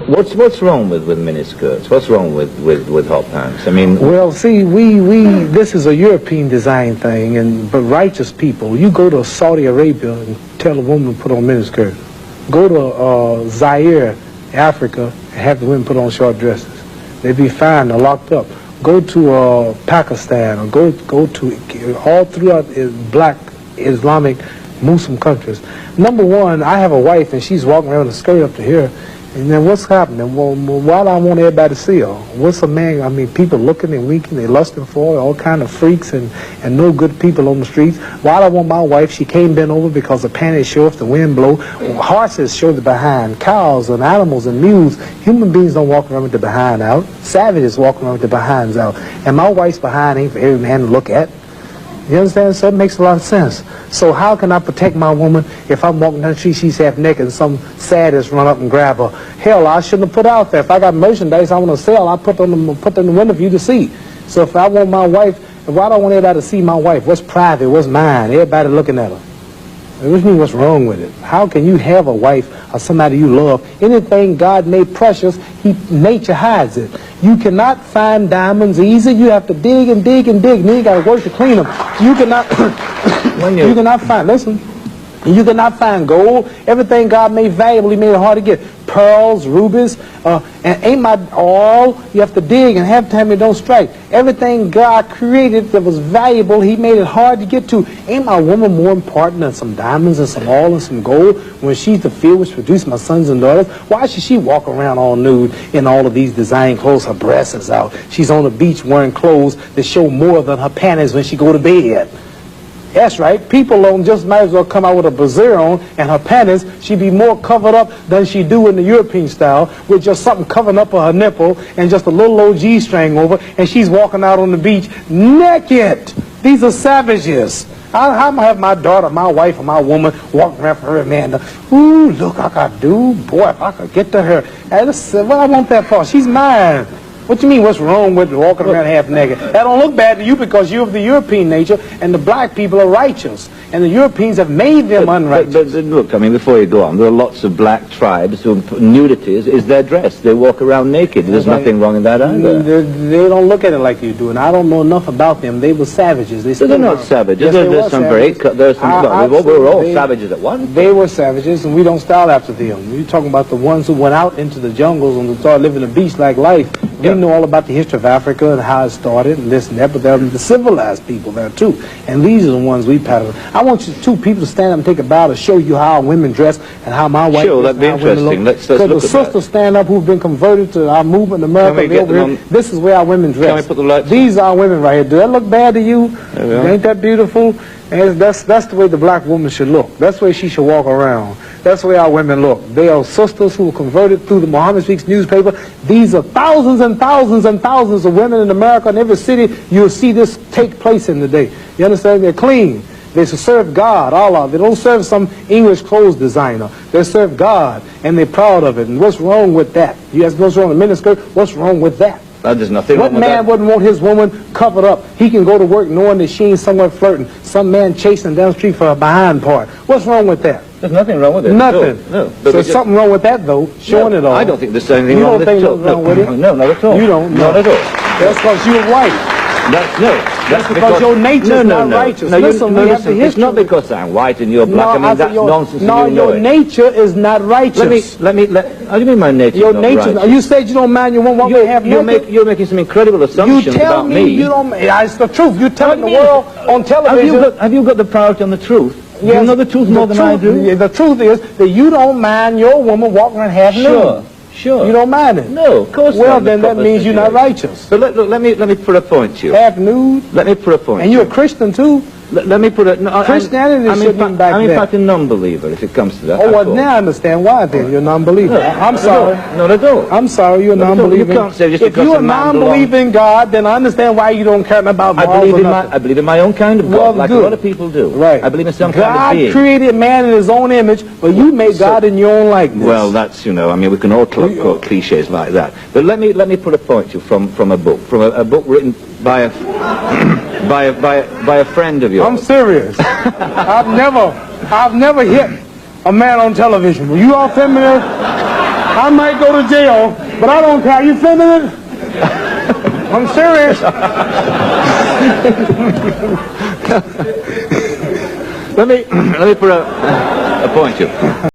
What's wrong with miniskirts? What's wrong with hot pants? I mean, well, see, this is a European design thing, but righteous people, you go to Saudi Arabia and tell a woman to put on miniskirt. Go to Zaire, Africa, and have the women put on short dresses. They'd be fined or locked up. Go to Pakistan, or go to all throughout black Islamic Muslim countries. Number one, I have a wife and she's walking around with a skirt up to here. And then what's happening? Well, why do I want everybody to see her? What's a man? I mean, people looking and winking, they lusting for her, all kind of freaks and no good people on the streets. Why do I want my wife? She can't bend over because the panties show if the wind blow. Horses show the behind. Cows and animals and mules. Human beings don't walk around with the behind out. Savages walk around with the behinds out. And my wife's behind ain't for every man to look at. You understand? So it makes a lot of sense. So how can I protect my woman if I'm walking down the street, she's half naked, and some sadist run up and grab her? Hell, I shouldn't have put out there. If I got merchandise I want to sell, I put in the window for you to see. So if I want my wife, why do I want everybody to see my wife? What's private? What's mine? Everybody looking at her. Which means what's wrong with it? How can you have a wife or somebody you love? Anything God made precious, nature hides it. You cannot find diamonds easy. You have to dig and dig and dig. And then you got to work to clean them. You cannot, you cannot find, listen, you cannot find gold. Everything God made valuable, he made it hard to get. Pearls, rubies, and ain't my all. You have to dig, and half the time it don't strike. Everything God created that was valuable, he made it hard to get to. Ain't my woman more important than some diamonds and some oil and some gold when she's the field which produced my sons and daughters? Why should she walk around all nude in all of these design clothes? Her breasts is out. She's on the beach wearing clothes that show more than her panties when she go to bed. That's right. People don't just might as well come out with a brassiere on and her panties. She'd be more covered up than she do in the European style with just something covering up her nipple and just a little old G-string over, and she's walking out on the beach naked. These are savages. How am I have my daughter, my wife, or my woman walking around for her man? Ooh, look, I could do. Boy, if I could get to her. Hey, what I want that for? She's mine. What you mean, what's wrong with walking around half naked? That don't look bad to you because you're of the European nature, and the black people are righteous, and the Europeans have made them unrighteous. But look, I mean, before you go on, there are lots of black tribes who nudity is their dress. They walk around naked. There's nothing wrong in that either. They don't look at it like you do, and I don't know enough about them. They were savages. They're not savages. Yes, we're all savages at once. They were savages, and we don't style after them. You're talking about the ones who went out into the jungles and started living a beast-like life. We know all about the history of Africa and how it started and this and that, but there are the civilized people there too. And these are the ones we pattern. I want you two people to stand up and take a bow to show you how women dress and how my wife Sure, that'd be interesting. Let's look at that. Because the sisters stand up who've been converted to our movement in America. This is where our women dress. Can we put the lights These are women right here. Do that look bad to you? Ain't that beautiful? And that's the way the black woman should look. That's the way she should walk around. That's the way our women look. They are sisters who were converted through the Muhammad Speaks newspaper. These are thousands and thousands and thousands of women in America. In every city, you'll see this take place in the day. You understand? They're clean. They serve God, Allah. They don't serve some English clothes designer. They serve God, and they're proud of it. And what's wrong with that? You ask what's wrong with miniskirt? What's wrong with that? There's nothing wrong with that. What man wouldn't want his woman covered up? He can go to work knowing that she ain't somewhere flirting. Some man chasing down the street for her behind part. What's wrong with that? There's nothing wrong with it. Nothing. No. So there's something wrong with that, though, showing it all. I don't think there's anything wrong with it. You don't think nothing wrong with it? No, not at all. You don't? Not at all. That's because you're white. That's because your nature's not righteous. No, listen, we have the history. It's not because I'm white and you're black. I mean, that's nonsense. No, your nature is not righteous. How do you mean my nature your is not nature, righteous? You said you don't mind your woman walking half naked. You're making some incredible assumptions about me. You tell me you don't. It's the truth. You telling the world on television. Have you got the priority on the truth? Yes, you know the truth more than I do? The truth is that you don't mind your woman walking around half nude. Sure. You don't mind it? No, of course not. Well, then that means you're not righteous. But look, let me put a point to you. Half nude? Let me put a point. And you're a Christian too? Let me put it. No, Christianity shouldn't be back I'm in there. fact a non-believer if it comes to that. Oh, well, now I understand why then. You're a non-believer. No, I'm sorry. Not at all. I'm sorry, you're a non-believer. You can't say just if you're a non-believer in God, then I understand why you don't care about morals or nothing. I believe in my own kind of God, like a lot of people do. Right. I believe in some kind of being. God created man in his own image, but you made God in your own likeness. Well, that's, I mean, we can all quote cliches like that. But let me put a point to you from a book written by a friend of yours. I'm serious. I've never hit a man on television. Were you all familiar? I might go to jail, but I don't care. You filming it? I'm serious. Let me put a point you.